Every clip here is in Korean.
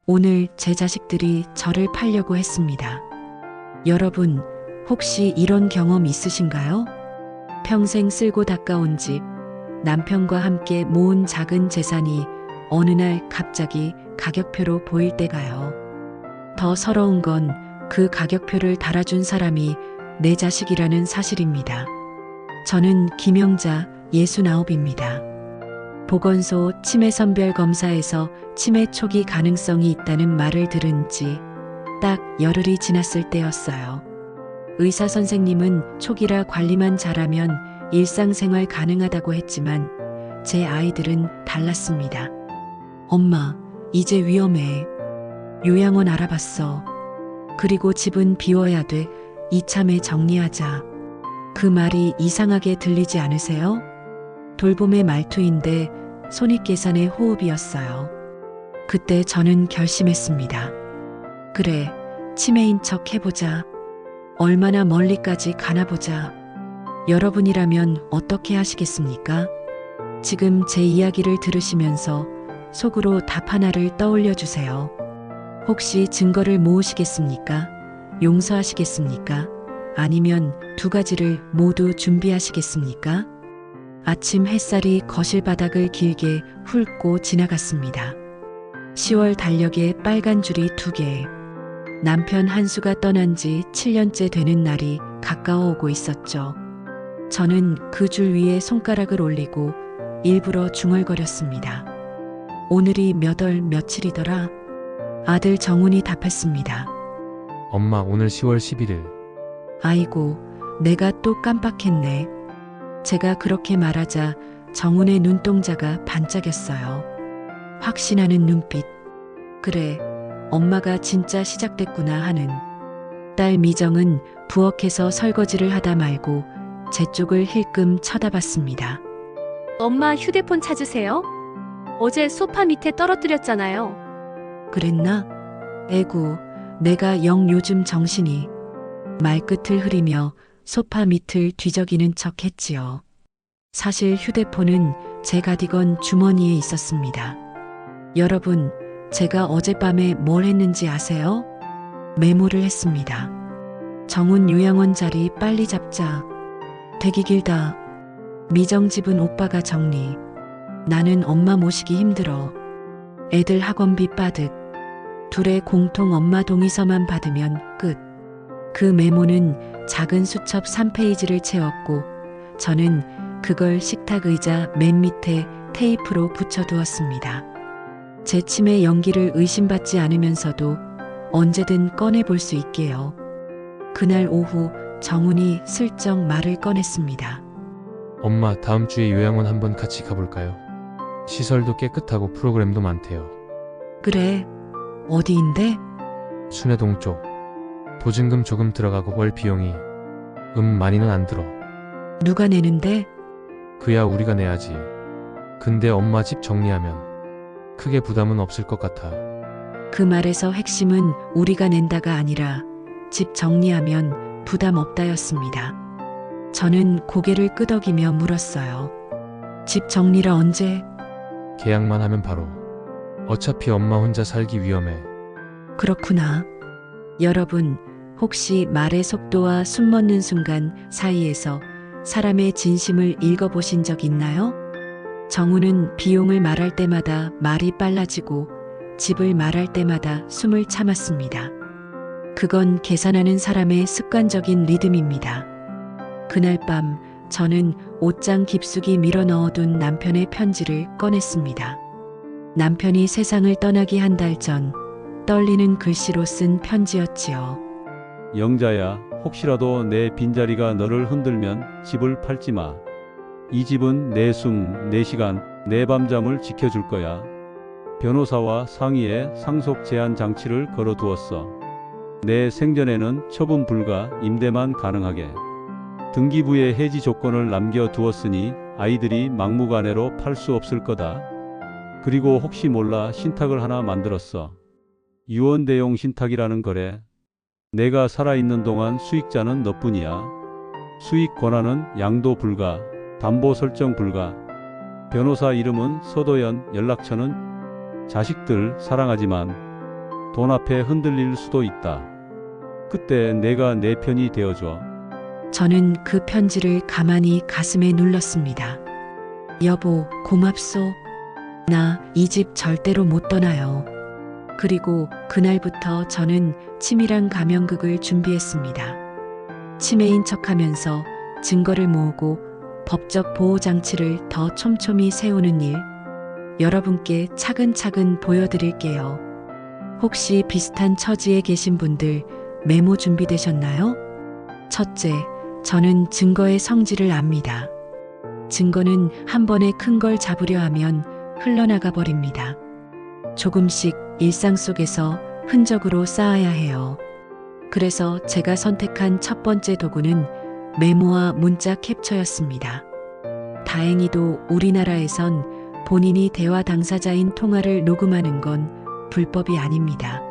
오늘 제 자식들이 저를 팔려고 했습니다. 여러분, 혹시 이런 경험 있으신가요? 평생 쓸고 닦아온 집, 남편과 함께 모은 작은 재산이 어느 날 갑자기 가격표로 보일 때가요. 더 서러운 건 그 가격표를 달아준 사람이 내 자식이라는 사실입니다. 저는 김영자 69입니다. 보건소 치매선별 검사에서 치매 초기 가능성이 있다는 말을 들은 지 딱 열흘이 지났을 때였어요. 의사 선생님은 초기라 관리만 잘하면 일상생활 가능하다고 했지만 제 아이들은 달랐습니다. 엄마, 이제 위험해. 요양원 알아봤어. 그리고 집은 비워야 돼. 이참에 정리하자. 그 말이 이상하게 들리지 않으세요? 돌봄의 말투인데 손익계산의 호흡이었어요. 그때 저는 결심했습니다. 그래, 치매인 척 해보자. 얼마나 멀리까지 가나보자. 여러분이라면 어떻게 하시겠습니까? 지금 제 이야기를 들으시면서 속으로 답 하나를 떠올려 주세요. 혹시 증거를 모으시겠습니까? 용서하시겠습니까? 아니면 두 가지를 모두 준비하시겠습니까? 아침 햇살이 거실 바닥을 길게 훑고 지나갔습니다. 10월 달력에 빨간 줄이 2개. 남편 한수가 떠난 지 7년째 되는 날이 가까워 오고 있었죠. 저는 그 줄 위에 손가락을 올리고 일부러 중얼거렸습니다. 오늘이 몇 월 며칠이더라? 아들 정훈이 답했습니다. 엄마, 오늘 10월 11일. 아이고, 내가 또 깜빡했네. 제가 그렇게 말하자 정훈의 눈동자가 반짝였어요. 확신하는 눈빛. 그래, 엄마가 진짜 시작됐구나 하는. 딸 미정은 부엌에서 설거지를 하다 말고 제 쪽을 힐끔 쳐다봤습니다. 엄마 휴대폰 찾으세요? 어제 소파 밑에 떨어뜨렸잖아요. 그랬나? 에구, 내가 영 요즘 정신이. 말끝을 흐리며 소파 밑을 뒤적이는 척 했지요. 사실 휴대폰은 제 가디건 주머니에 있었습니다. 여러분, 제가 어젯밤에 뭘 했는지 아세요? 메모를 했습니다. 정훈 요양원 자리 빨리 잡자. 되기 길다. 미정 집은 오빠가 정리. 나는 엄마 모시기 힘들어. 애들 학원비 빠득. 둘의 공통 엄마 동의서만 받으면 끝. 그 메모는 작은 수첩 3페이지를 채웠고 저는 그걸 식탁 의자 맨 밑에 테이프로 붙여두었습니다. 제 치매 연기를 의심받지 않으면서도 언제든 꺼내볼 수 있게요. 그날 오후 정훈이 슬쩍 말을 꺼냈습니다. 엄마, 다음 주에 요양원 한번 같이 가볼까요? 시설도 깨끗하고 프로그램도 많대요. 그래, 어디인데? 순회동 쪽. 보증금 조금 들어가고 월 비용이 많이는 안 들어. 누가 내는데? 그야 우리가 내야지. 근데 엄마 집 정리하면 크게 부담은 없을 것 같아. 그 말에서 핵심은 우리가 낸다가 아니라 집 정리하면 부담 없다였습니다. 저는 고개를 끄덕이며 물었어요. 집 정리라 언제? 계약만 하면 바로. 어차피 엄마 혼자 살기 위험해. 그렇구나. 여러분, 혹시 말의 속도와 숨먹는 순간 사이에서 사람의 진심을 읽어보신 적 있나요? 정훈은 비용을 말할 때마다 말이 빨라지고 집을 말할 때마다 숨을 참았습니다. 그건 계산하는 사람의 습관적인 리듬입니다. 그날 밤 저는 옷장 깊숙이 밀어 넣어둔 남편의 편지를 꺼냈습니다. 남편이 세상을 떠나기 한 달 전 떨리는 글씨로 쓴 편지였지요. 영자야, 혹시라도 내 빈자리가 너를 흔들면 집을 팔지 마. 이 집은 내 숨, 내 시간, 내 밤잠을 지켜줄 거야. 변호사와 상의해 상속 제한 장치를 걸어두었어. 내 생전에는 처분 불가, 임대만 가능하게. 등기부에 해지 조건을 남겨두었으니 아이들이 막무가내로 팔 수 없을 거다. 그리고 혹시 몰라 신탁을 하나 만들었어. 유언대용 신탁이라는 거래. 내가 살아있는 동안 수익자는 너뿐이야. 수익 권한은 양도 불가, 담보 설정 불가. 변호사 이름은 서도연, 연락처는 자식들 사랑하지만 돈 앞에 흔들릴 수도 있다. 그때 내가 내 편이 되어줘. 저는 그 편지를 가만히 가슴에 눌렀습니다. 여보, 고맙소. 나 이 집 절대로 못 떠나요. 그리고 그날부터 저는 치밀한 감형극을 준비했습니다. 치매인 척하면서 증거를 모으고 법적 보호 장치를 더 촘촘히 세우는 일, 여러분께 차근차근 보여드릴게요. 혹시 비슷한 처지에 계신 분들 메모 준비되셨나요? 첫째, 저는 증거의 성질을 압니다. 증거는 한 번에 큰 걸 잡으려 하면 흘러나가 버립니다. 조금씩 일상 속에서 흔적으로 쌓아야 해요. 그래서 제가 선택한 첫 번째 도구는 메모와 문자 캡처였습니다. 다행히도 우리나라에선 본인이 대화 당사자인 통화를 녹음하는 건 불법이 아닙니다.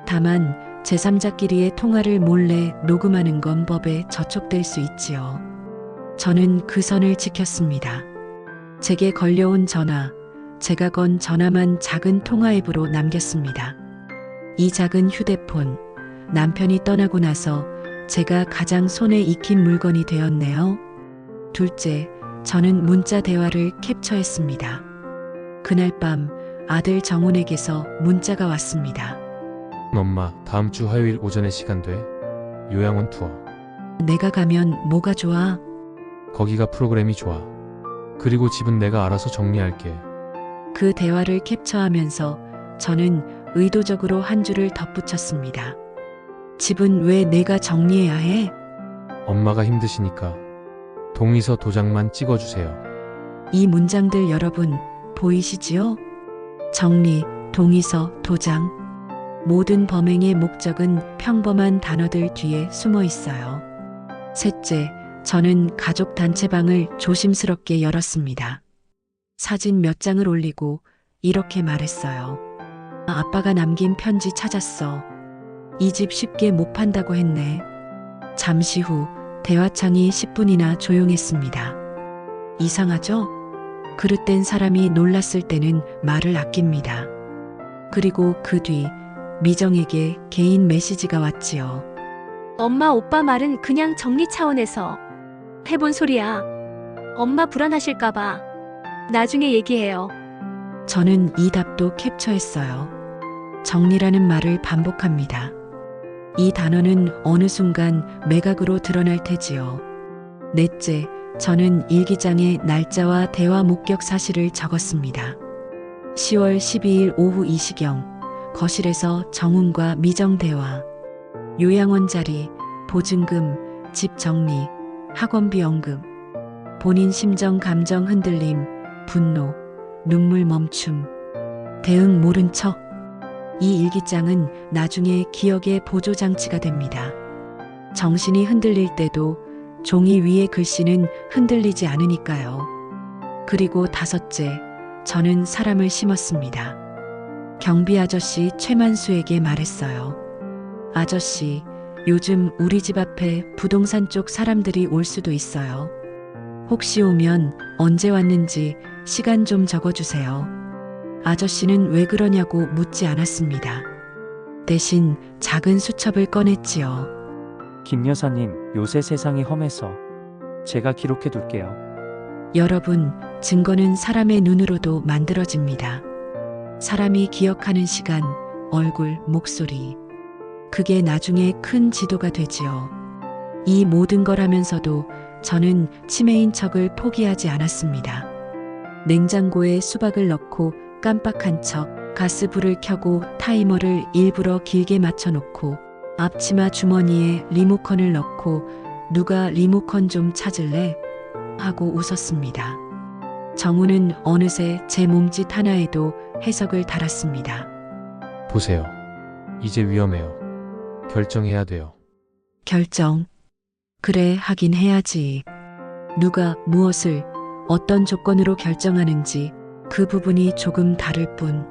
다만 제3자끼리의 통화를 몰래 녹음하는 건 법에 저촉될 수 있지요. 저는 그 선을 지켰습니다. 제게 걸려온 전화, 제가 건 전화만 작은 통화 앱으로 남겼습니다. 이 작은 휴대폰, 남편이 떠나고 나서 제가 가장 손에 익힌 물건이 되었네요. 둘째, 저는 문자 대화를 캡처했습니다. 그날 밤 아들 정훈에게서 문자가 왔습니다. 엄마, 다음 주 화요일 오전에 시간 돼? 요양원 투어. 내가 가면 뭐가 좋아? 거기가 프로그램이 좋아. 그리고 집은 내가 알아서 정리할게. 그 대화를 캡처하면서 저는 의도적으로 한 줄을 덧붙였습니다. 집은 왜 내가 정리해야 해? 엄마가 힘드시니까. 동의서 도장만 찍어주세요. 이 문장들 여러분 보이시지요? 정리, 동의서, 도장. 모든 범행의 목적은 평범한 단어들 뒤에 숨어 있어요. 셋째, 저는 가족 단체방을 조심스럽게 열었습니다. 사진 몇 장을 올리고 이렇게 말했어요. 아빠가 남긴 편지 찾았어. 이 집 쉽게 못 판다고 했네. 잠시 후 대화창이 10분이나 조용했습니다. 이상하죠? 그릇된 사람이 놀랐을 때는 말을 아낍니다. 그리고 그 뒤 미정에게 개인 메시지가 왔지요. 엄마, 오빠 말은 그냥 정리 차원에서 해본 소리야. 엄마 불안하실까봐. 나중에 얘기해요. 저는 이 답도 캡처했어요. 정리라는 말을 반복합니다. 이 단어는 어느 순간 매각으로 드러날 테지요. 넷째, 저는 일기장에 날짜와 대화 목격 사실을 적었습니다. 10월 12일 오후 2시경 거실에서 정훈과 미정 대화. 요양원 자리, 보증금, 집 정리, 학원비 언급. 본인 심정 감정 흔들림, 분노, 눈물 멈춤. 대응 모른 척. 이 일기장은 나중에 기억의 보조장치가 됩니다. 정신이 흔들릴 때도 종이 위의 글씨는 흔들리지 않으니까요. 그리고 다섯째, 저는 사람을 심었습니다. 경비 아저씨 최만수에게 말했어요. 아저씨, 요즘 우리 집 앞에 부동산 쪽 사람들이 올 수도 있어요. 혹시 오면 언제 왔는지 시간 좀 적어주세요. 아저씨는 왜 그러냐고 묻지 않았습니다. 대신 작은 수첩을 꺼냈지요. 김 여사님, 요새 세상이 험해서 제가 기록해 둘게요. 여러분, 증거는 사람의 눈으로도 만들어집니다. 사람이 기억하는 시간, 얼굴, 목소리. 그게 나중에 큰 지도가 되지요. 이 모든 걸 하면서도 저는 치매인 척을 포기하지 않았습니다. 냉장고에 수박을 넣고 깜빡한 척, 가스불을 켜고 타이머를 일부러 길게 맞춰놓고 앞치마 주머니에 리모컨을 넣고 누가 리모컨 좀 찾을래? 하고 웃었습니다. 정우는 어느새 제 몸짓 하나에도 해석을 달았습니다. 보세요. 이제 위험해요. 결정해야 돼요. 결정. 그래, 하긴 해야지. 누가 무엇을 어떤 조건으로 결정하는지 그 부분이 조금 다를 뿐.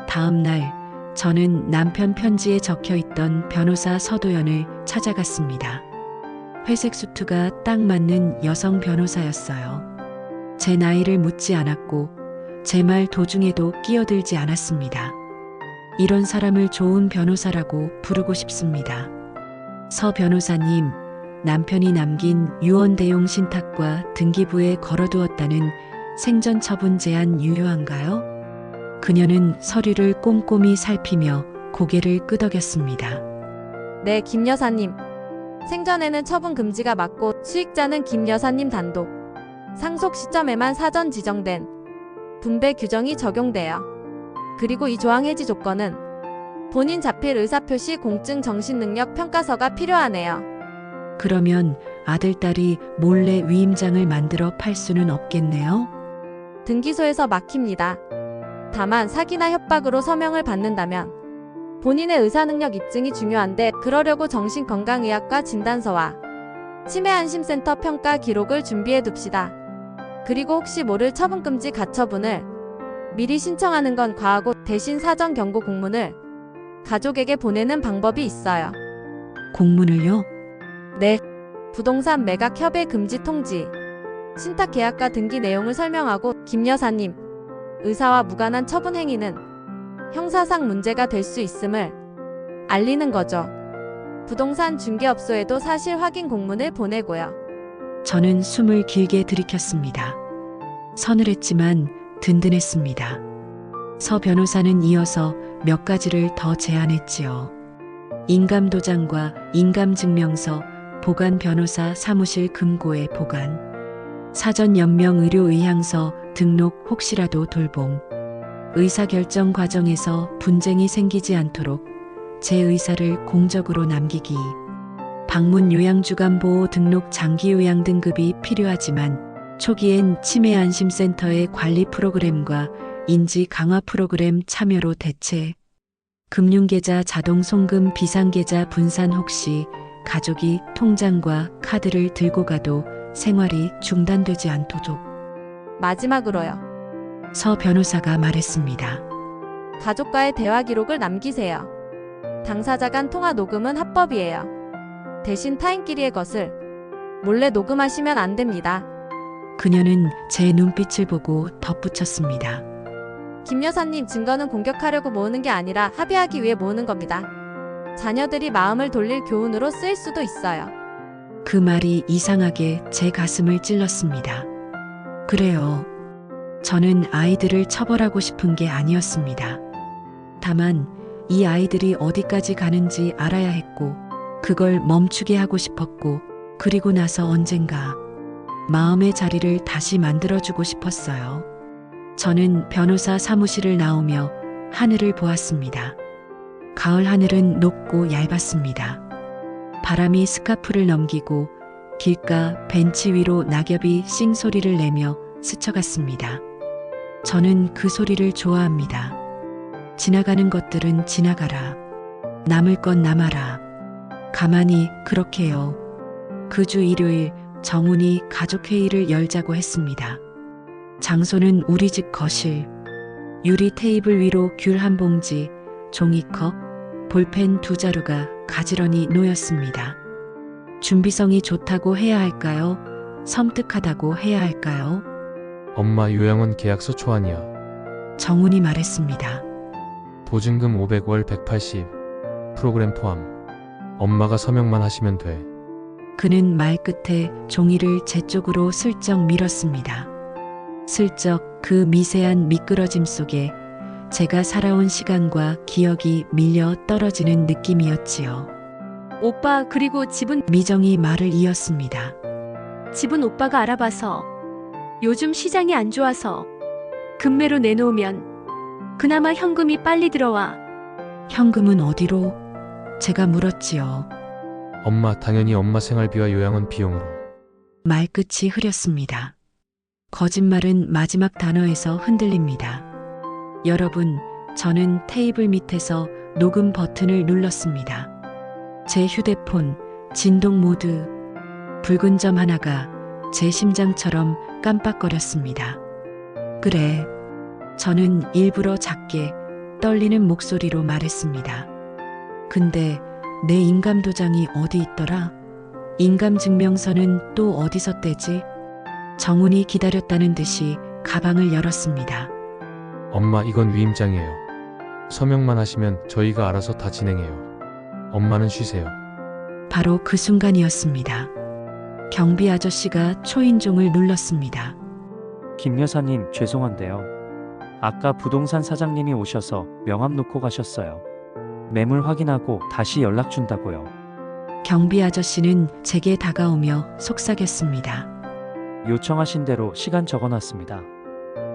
다음 날 저는 남편 편지에 적혀 있던 변호사 서도연을 찾아갔습니다. 회색 수트가 딱 맞는 여성 변호사였어요. 제 나이를 묻지 않았고 제 말 도중에도 끼어들지 않았습니다. 이런 사람을 좋은 변호사라고 부르고 싶습니다. 서 변호사님, 남편이 남긴 유언 대용 신탁과 등기부에 걸어두었다는 생전 처분 제한 유효한가요? 그녀는 서류를 꼼꼼히 살피며 고개를 끄덕였습니다. 네, 김 여사님. 생전에는 처분 금지가 맞고 수익자는 김 여사님 단독. 상속 시점에만 사전 지정된 분배 규정이 적용돼요. 그리고 이 조항 해지 조건은 본인 자필 의사표시 공증 정신능력 평가서가 필요하네요. 그러면 아들, 딸이 몰래 위임장을 만들어 팔 수는 없겠네요? 등기소에서 막힙니다. 다만 사기나 협박으로 서명을 받는다면 본인의 의사능력 입증이 중요한데 그러려고 정신건강의학과 진단서와 치매안심센터 평가 기록을 준비해 둡시다. 그리고 혹시 모를 처분금지 가처분을 미리 신청하는 건 과하고 대신 사전 경고 공문을 가족에게 보내는 방법이 있어요. 공문을요? 네. 부동산 매각 협의 금지 통지, 신탁 계약과 등기 내용을 설명하고 김 여사님, 의사와 무관한 처분 행위는 형사상 문제가 될 수 있음을 알리는 거죠. 부동산 중개업소에도 사실 확인 공문을 보내고요. 저는 숨을 길게 들이켰습니다. 서늘했지만 든든했습니다. 서 변호사는 이어서 몇 가지를 더 제안했지요. 인감도장과 인감증명서, 보관 변호사 사무실 금고의 보관, 사전 연명 의료의향서 등록 혹시라도 돌봄, 의사결정 과정에서 분쟁이 생기지 않도록 제 의사를 공적으로 남기기, 방문 요양주간보호 등록 장기요양 등급이 필요하지만 초기엔 치매안심센터의 관리 프로그램과 인지 강화 프로그램 참여로 대체, 금융계좌 자동 송금 비상계좌 분산 혹시 가족이 통장과 카드를 들고 가도 생활이 중단되지 않도록. 마지막으로요. 서 변호사가 말했습니다. 가족과의 대화 기록을 남기세요. 당사자 간 통화 녹음은 합법이에요. 대신 타인끼리의 것을 몰래 녹음하시면 안 됩니다. 그녀는 제 눈빛을 보고 덧붙였습니다. 김 여사님, 증거는 공격하려고 모으는 게 아니라 합의하기 위해 모으는 겁니다. 자녀들이 마음을 돌릴 교훈으로 쓰일 수도 있어요. 그 말이 이상하게 제 가슴을 찔렀습니다. 그래요. 저는 아이들을 처벌하고 싶은 게 아니었습니다. 다만 이 아이들이 어디까지 가는지 알아야 했고, 그걸 멈추게 하고 싶었고, 그리고 나서 언젠가 마음의 자리를 다시 만들어주고 싶었어요. 저는 변호사 사무실을 나오며 하늘을 보았습니다. 가을 하늘은 높고 얇았습니다. 바람이 스카프를 넘기고 길가 벤치 위로 낙엽이 싱소리를 내며 스쳐갔습니다. 저는 그 소리를 좋아합니다. 지나가는 것들은 지나가라. 남을 건 남아라. 가만히 그렇게요. 그 주 일요일 정훈이 가족회의를 열자고 했습니다. 장소는 우리 집 거실. 유리 테이블 위로 귤 한 봉지, 종이컵, 볼펜 2자루가 가지런히 놓였습니다. 준비성이 좋다고 해야 할까요? 섬뜩하다고 해야 할까요? 엄마, 요양원 계약서 초안이야. 정훈이 말했습니다. 보증금 500, 월 180, 프로그램 포함. 엄마가 서명만 하시면 돼. 그는 말 끝에 종이를 제 쪽으로 슬쩍 밀었습니다. 슬쩍 그 미세한 미끄러짐 속에 제가 살아온 시간과 기억이 밀려 떨어지는 느낌이었지요. 오빠, 그리고 집은 미정이 말을 이었습니다. 오빠가 알아봐서 요즘 시장이 안 좋아서 금매로 내놓으면 그나마 현금이 빨리 들어와. 현금은 어디로? 제가 물었지요. 엄마, 당연히 엄마 생활비와 요양원 비용으로. 말끝이 흐렸습니다. 거짓말은 마지막 단어에서 흔들립니다. 여러분, 저는 테이블 밑에서 녹음 버튼을 눌렀습니다. 제 휴대폰, 진동 모드. 붉은 점 하나가 제 심장처럼 깜빡거렸습니다. 그래. 저는 일부러 작게 떨리는 목소리로 말했습니다. 근데 내 인감도장이 어디 있더라? 인감증명서는 또 어디서 떼지? 정훈이 기다렸다는 듯이 가방을 열었습니다. 엄마, 이건 위임장이에요. 서명만 하시면 저희가 알아서 다 진행해요. 엄마는 쉬세요. 바로 그 순간이었습니다. 경비 아저씨가 초인종을 눌렀습니다. 김 여사님, 죄송한데요. 아까 부동산 사장님이 오셔서 명함 놓고 가셨어요. 매물 확인하고 다시 연락 준다고요. 경비 아저씨는 제게 다가오며 속삭였습니다. 요청하신 대로 시간 적어놨습니다.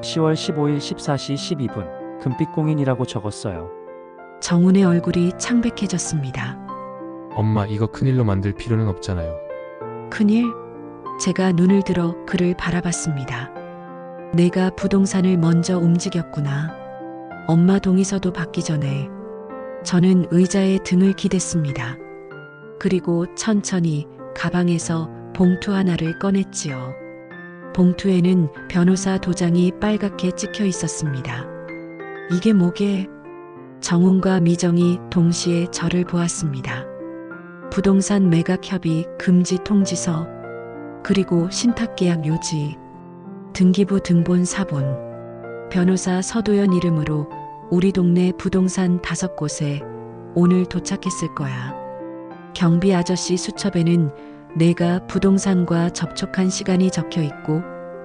10월 15일 14시 12분. 금빛 공인이라고 적었어요. 정훈의 얼굴이 창백해졌습니다. 엄마, 이거 큰일로 만들 필요는 없잖아요. 큰일? 제가 눈을 들어 그를 바라봤습니다. 내가 부동산을 먼저 움직였구나. 엄마 동의서도 받기 전에 저는 의자에 등을 기댔습니다. 그리고 천천히 가방에서 봉투 하나를 꺼냈지요. 봉투에는 변호사 도장이 빨갛게 찍혀 있었습니다. 이게 뭐게? 정훈과 미정이 동시에 저를 보았습니다. 부동산 매각 협의 금지 통지서, 그리고 신탁계약 요지, 등기부 등본 사본, 변호사 서도연 이름으로 우리 동네 부동산 5곳에 오늘 도착했을 거야. 경비 아저씨 수첩에는 내가 부동산과 접촉한 시간이 적혀 있고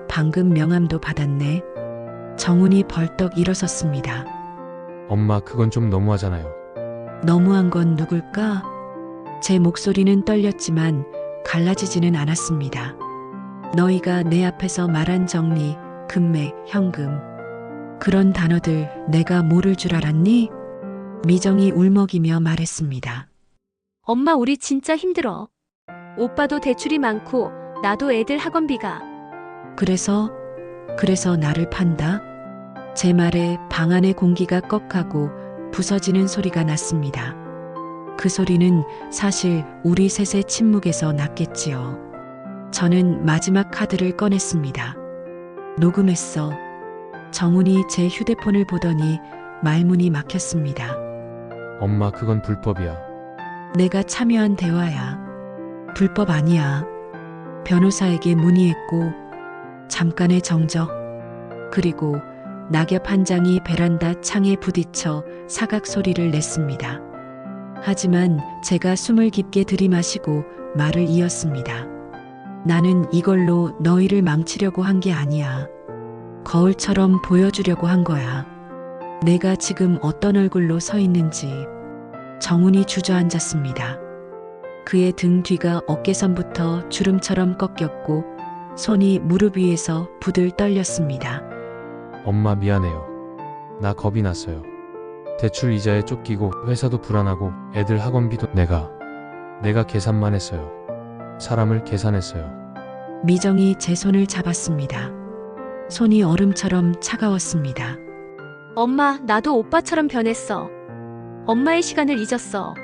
방금 명함도 받았네. 정훈이 벌떡 일어섰습니다. 엄마, 그건 좀 너무하잖아요. 너무한 건 누굴까? 제 목소리는 떨렸지만 갈라지지는 않았습니다. 너희가 내 앞에서 말한 정리, 금맥, 현금, 그런 단어들 내가 모를 줄 알았니? 미정이 울먹이며 말했습니다. 엄마, 우리 진짜 힘들어. 오빠도 대출이 많고 나도 애들 학원비가. 그래서 나를 판다? 제 말에 방 안의 공기가 꺽하고 부서지는 소리가 났습니다. 그 소리는 사실 우리 셋의 침묵에서 났겠지요. 저는 마지막 카드를 꺼냈습니다. 녹음했어. 정훈이 제 휴대폰을 보더니 말문이 막혔습니다. 엄마, 그건 불법이야. 내가 참여한 대화야. 불법 아니야. 변호사에게 문의했고 잠깐의 정적, 그리고 낙엽 한 장이 베란다 창에 부딪혀 사각 소리를 냈습니다. 하지만 제가 숨을 깊게 들이마시고 말을 이었습니다. 나는 이걸로 너희를 망치려고 한 게 아니야. 거울처럼 보여주려고 한 거야. 내가 지금 어떤 얼굴로 서 있는지. 정훈이 주저앉았습니다. 그의 등 뒤가 어깨선부터 주름처럼 꺾였고 손이 무릎 위에서 부들 떨렸습니다. 엄마, 미안해요. 나 겁이 났어요. 대출 이자에 쫓기고 회사도 불안하고 애들 학원비도 내가 계산만 했어요. 사람을 계산했어요. 미정이 제 손을 잡았습니다. 손이 얼음처럼 차가웠습니다. 엄마, 나도 오빠처럼 변했어. 엄마의 시간을 잊었어.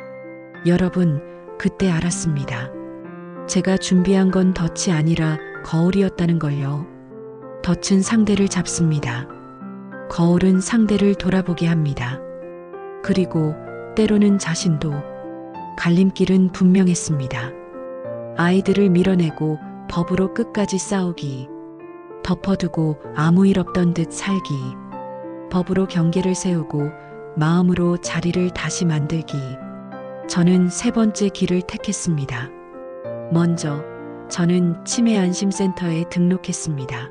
여러분, 그때 알았습니다. 제가 준비한 건 덫이 아니라 거울이었다는 걸요. 덫은 상대를 잡습니다. 거울은 상대를 돌아보게 합니다. 그리고 때로는 자신도. 갈림길은 분명했습니다. 아이들을 밀어내고 법으로 끝까지 싸우기. 덮어두고 아무 일 없던 듯 살기. 법으로 경계를 세우고 마음으로 자리를 다시 만들기. 저는 세 번째 길을 택했습니다. 먼저 저는 치매안심센터에 등록했습니다.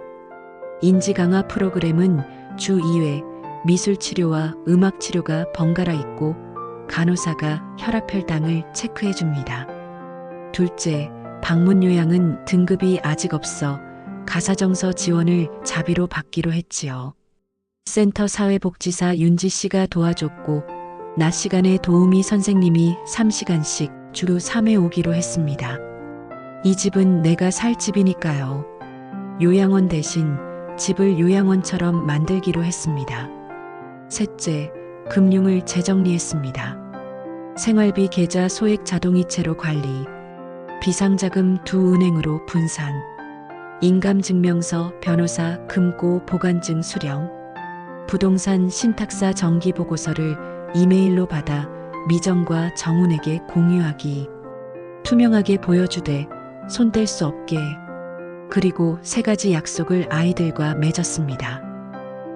인지강화 프로그램은 주 2회 미술치료와 음악치료가 번갈아 있고 간호사가 혈압혈당을 체크해 줍니다. 둘째, 방문 요양은 등급이 아직 없어 가사정서 지원을 자비로 받기로 했지요. 센터 사회복지사 윤지 씨가 도와줬고 낮 시간에 도우미 선생님이 3시간씩 주 3회 오기로 했습니다. 이 집은 내가 살 집이니까요. 요양원 대신 집을 요양원처럼 만들기로 했습니다. 셋째, 금융을 재정리했습니다. 생활비 계좌 소액 자동이체로 관리, 비상자금 두 은행으로 분산, 인감증명서, 변호사 금고 보관증 수령, 부동산 신탁사 정기보고서를 이메일로 받아 미정과 정훈에게 공유하기, 투명하게 보여주되 손댈 수 없게. 그리고 3가지 약속을 아이들과 맺었습니다.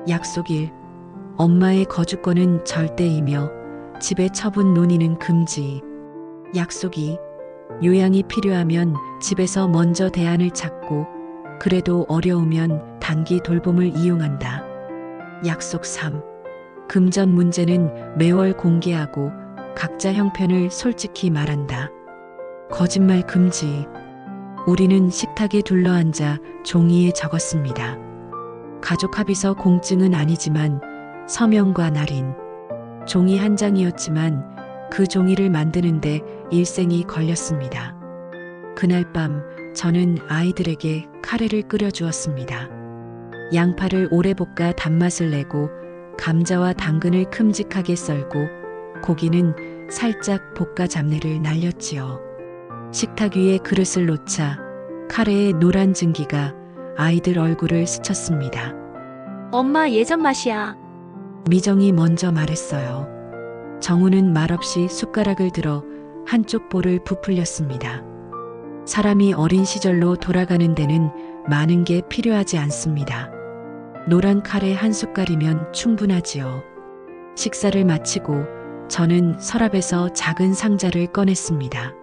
약속 1. 엄마의 거주권은 절대이며 집에 처분 논의는 금지. 약속이 요양이 필요하면 집에서 먼저 대안을 찾고 그래도 어려우면 단기 돌봄을 이용한다. 약속 3. 금전 문제는 매월 공개하고 각자 형편을 솔직히 말한다. 거짓말 금지. 우리는 식탁에 둘러앉아 종이에 적었습니다. 가족 합의서 공증은 아니지만 서명과 날인. 종이 한 장이었지만 그 종이를 만드는데 일생이 걸렸습니다. 그날 밤 저는 아이들에게 카레를 끓여주었습니다. 양파를 오래 볶아 단맛을 내고 감자와 당근을 큼직하게 썰고 고기는 살짝 볶아 잡내를 날렸지요. 식탁 위에 그릇을 놓자 카레의 노란 증기가 아이들 얼굴을 스쳤습니다. 엄마 예전 맛이야. 미정이 먼저 말했어요. 정우는 말없이 숟가락을 들어 한쪽 볼을 부풀렸습니다. 사람이 어린 시절로 돌아가는 데는 많은 게 필요하지 않습니다. 노란 카레 한 숟갈이면 충분하지요. 식사를 마치고 저는 서랍에서 작은 상자를 꺼냈습니다.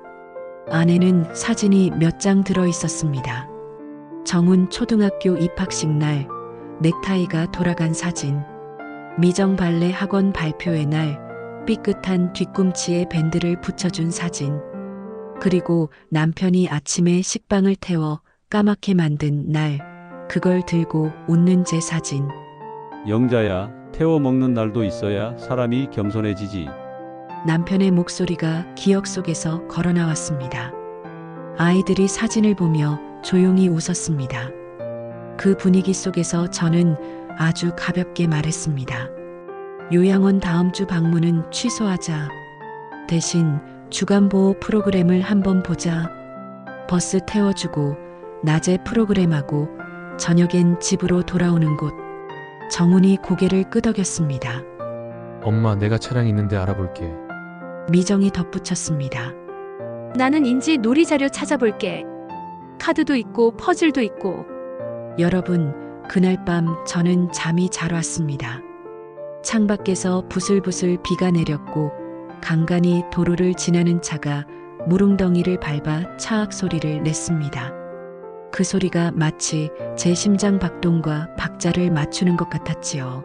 안에는 사진이 몇 장 들어 있었습니다. 정훈 초등학교 입학식 날 넥타이가 돌아간 사진, 미정 발레 학원 발표회 날 삐끗한 뒤꿈치에 밴드를 붙여준 사진, 그리고 남편이 아침에 식빵을 태워 까맣게 만든 날 그걸 들고 웃는 제 사진. 영자야, 태워 먹는 날도 있어야 사람이 겸손해지지. 남편의 목소리가 기억 속에서 걸어 나왔습니다. 아이들이 사진을 보며 조용히 웃었습니다. 그 분위기 속에서 저는 아주 가볍게 말했습니다. 요양원 다음 주 방문은 취소하자. 대신 주간보호 프로그램을 한번 보자. 버스 태워주고 낮에 프로그램하고 저녁엔 집으로 돌아오는 곳. 정훈이 고개를 끄덕였습니다. 엄마, 내가 차량 있는데 알아볼게. 미정이 덧붙였습니다. 나는 인지 놀이 자료 찾아볼게. 카드도 있고 퍼즐도 있고. 여러분, 그날 밤 저는 잠이 잘 왔습니다. 창밖에서 부슬부슬 비가 내렸고 간간히 도로를 지나는 차가 무릉덩이를 밟아 차악 소리를 냈습니다. 그 소리가 마치 제 심장 박동과 박자를 맞추는 것 같았지요.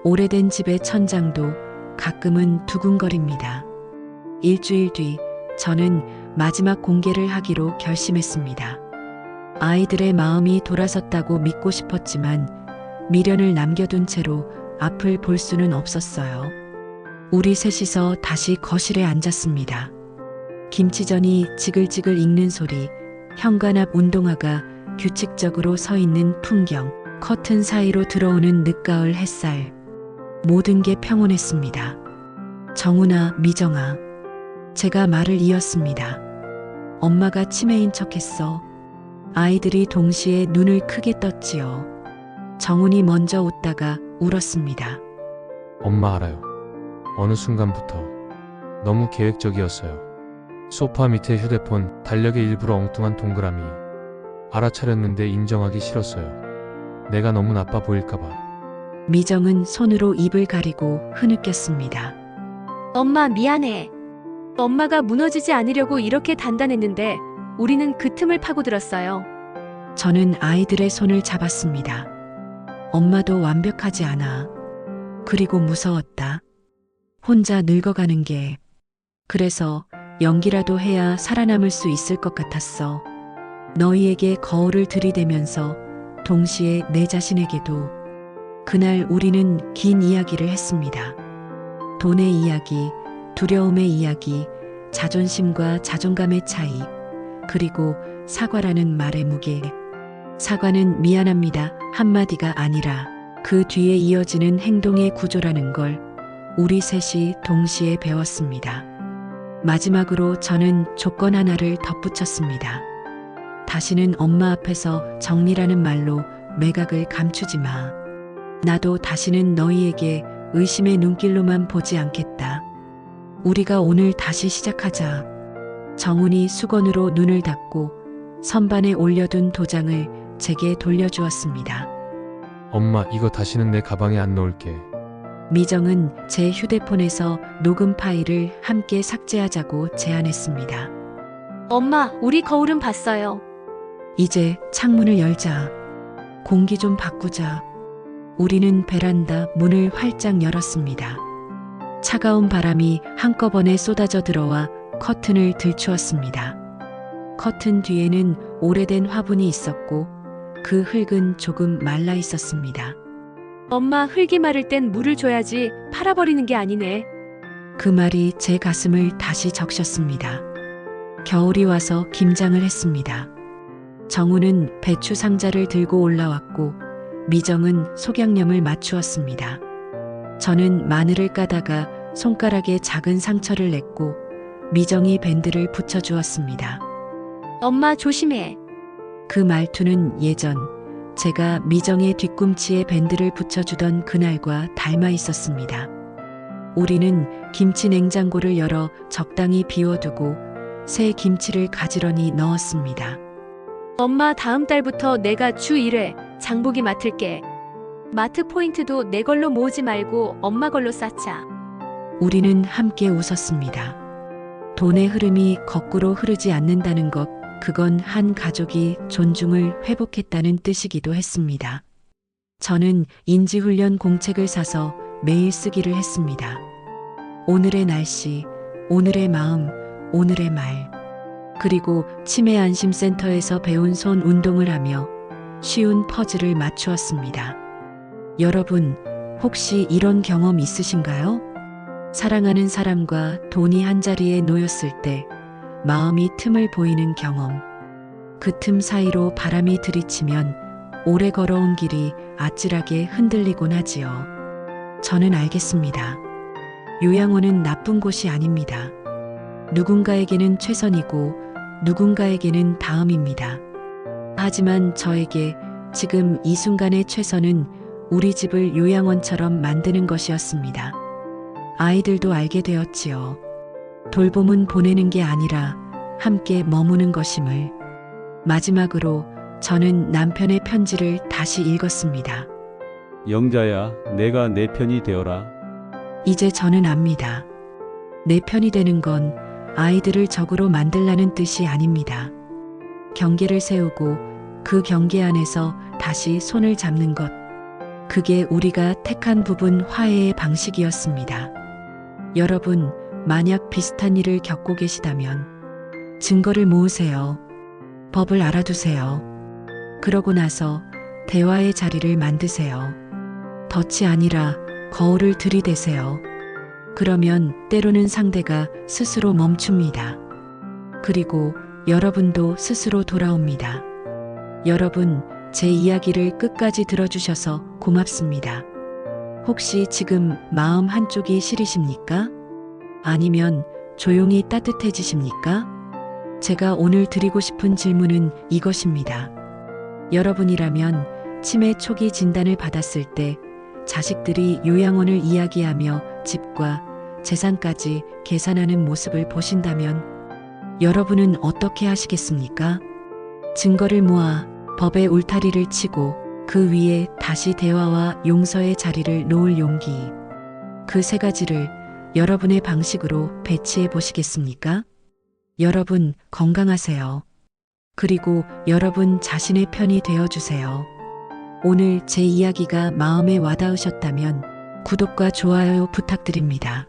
오래된 집의 천장도 가끔은 두근거립니다. 일주일 뒤 저는 마지막 공개를 하기로 결심했습니다. 아이들의 마음이 돌아섰다고 믿고 싶었지만 미련을 남겨둔 채로 앞을 볼 수는 없었어요. 우리 셋이서 다시 거실에 앉았습니다. 김치전이 지글지글 익는 소리, 현관 앞 운동화가 규칙적으로 서 있는 풍경, 커튼 사이로 들어오는 늦가을 햇살. 모든 게 평온했습니다. 정훈아, 미정아. 제가 말을 이었습니다. 엄마가 치매인 척했어. 아이들이 동시에 눈을 크게 떴지요. 정훈이 먼저 웃다가 울었습니다. 엄마 알아요. 어느 순간부터 너무 계획적이었어요. 소파 밑에 휴대폰, 달력에 일부러 엉뚱한 동그라미. 알아차렸는데 인정하기 싫었어요. 내가 너무 나빠 보일까봐. 미정은 손으로 입을 가리고 흐느꼈습니다. 엄마 미안해. 엄마가 무너지지 않으려고 이렇게 단단했는데 우리는 그 틈을 파고들었어요. 저는 아이들의 손을 잡았습니다. 엄마도 완벽하지 않아. 그리고 무서웠다. 혼자 늙어가는 게. 그래서 연기라도 해야 살아남을 수 있을 것 같았어. 너희에게 거울을 들이대면서 동시에 내 자신에게도. 그날 우리는 긴 이야기를 했습니다. 돈의 이야기, 두려움의 이야기, 자존심과 자존감의 차이, 그리고 사과라는 말의 무게. 사과는 미안합니다 한마디가 아니라 그 뒤에 이어지는 행동의 구조라는 걸 우리 셋이 동시에 배웠습니다. 마지막으로 저는 조건 하나를 덧붙였습니다. 다시는 엄마 앞에서 정리라는 말로 매각을 감추지 마. 나도 다시는 너희에게 의심의 눈길로만 보지 않겠다. 우리가 오늘 다시 시작하자. 정훈이 수건으로 눈을 닦고 선반에 올려둔 도장을 제게 돌려주었습니다. 엄마, 이거 다시는 내 가방에 안 넣을게. 미정은 제 휴대폰에서 녹음 파일을 함께 삭제하자고 제안했습니다. 엄마, 우리 거울은 봤어요. 이제 창문을 열자. 공기 좀 바꾸자. 우리는 베란다 문을 활짝 열었습니다. 차가운 바람이 한꺼번에 쏟아져 들어와 커튼을 들추었습니다. 커튼 뒤에는 오래된 화분이 있었고 그 흙은 조금 말라 있었습니다. 엄마, 흙이 마를 땐 물을 줘야지 팔아버리는 게 아니네. 그 말이 제 가슴을 다시 적셨습니다. 겨울이 와서 김장을 했습니다. 정우는 배추 상자를 들고 올라왔고 미정은 속양념을 맞추었습니다. 저는 마늘을 까다가 손가락에 작은 상처를 냈고 미정이 밴드를 붙여주었습니다. 엄마, 조심해. 그 말투는 예전 제가 미정의 뒤꿈치에 밴드를 붙여주던 그날과 닮아 있었습니다. 우리는 김치 냉장고를 열어 적당히 비워두고 새 김치를 가지런히 넣었습니다. 엄마, 다음 달부터 내가 주 1회 장보기 맡을게. 마트 포인트도 내 걸로 모으지 말고 엄마 걸로 쌓자. 우리는 함께 웃었습니다. 돈의 흐름이 거꾸로 흐르지 않는다는 것, 그건 한 가족이 존중을 회복했다는 뜻이기도 했습니다. 저는 인지훈련 공책을 사서 매일 쓰기를 했습니다. 오늘의 날씨, 오늘의 마음, 오늘의 말. 그리고 치매 안심센터에서 배운 손 운동을 하며 쉬운 퍼즐을 맞추었습니다. 여러분, 혹시 이런 경험 있으신가요? 사랑하는 사람과 돈이 한자리에 놓였을 때 마음이 틈을 보이는 경험. 그 틈 사이로 바람이 들이치면 오래 걸어온 길이 아찔하게 흔들리곤 하지요. 저는 알겠습니다. 요양원은 나쁜 곳이 아닙니다. 누군가에게는 최선이고 누군가에게는 다음입니다. 하지만 저에게 지금 이 순간의 최선은 우리 집을 요양원처럼 만드는 것이었습니다. 아이들도 알게 되었지요. 돌봄은 보내는 게 아니라 함께 머무는 것임을. 마지막으로 저는 남편의 편지를 다시 읽었습니다. 영자야, 내가 내 편이 되어라. 이제 저는 압니다. 내 편이 되는 건 아이들을 적으로 만들라는 뜻이 아닙니다. 경계를 세우고 그 경계 안에서 다시 손을 잡는 것. 그게 우리가 택한 부분 화해의 방식이었습니다. 여러분, 만약 비슷한 일을 겪고 계시다면 증거를 모으세요. 법을 알아두세요. 그러고 나서 대화의 자리를 만드세요. 덫이 아니라 거울을 들이대세요. 그러면 때로는 상대가 스스로 멈춥니다. 그리고 여러분도 스스로 돌아옵니다. 여러분, 제 이야기를 끝까지 들어주셔서 고맙습니다. 혹시 지금 마음 한쪽이 시리십니까? 아니면 조용히 따뜻해지십니까? 제가 오늘 드리고 싶은 질문은 이것입니다. 여러분이라면 치매 초기 진단을 받았을 때 자식들이 요양원을 이야기하며 집과 재산까지 계산하는 모습을 보신다면 여러분은 어떻게 하시겠습니까? 증거를 모아 법의 울타리를 치고 그 위에 다시 대화와 용서의 자리를 놓을 용기. 그 세 가지를 여러분의 방식으로 배치해 보시겠습니까? 여러분 건강하세요. 그리고 여러분 자신의 편이 되어주세요. 오늘 제 이야기가 마음에 와닿으셨다면 구독과 좋아요 부탁드립니다.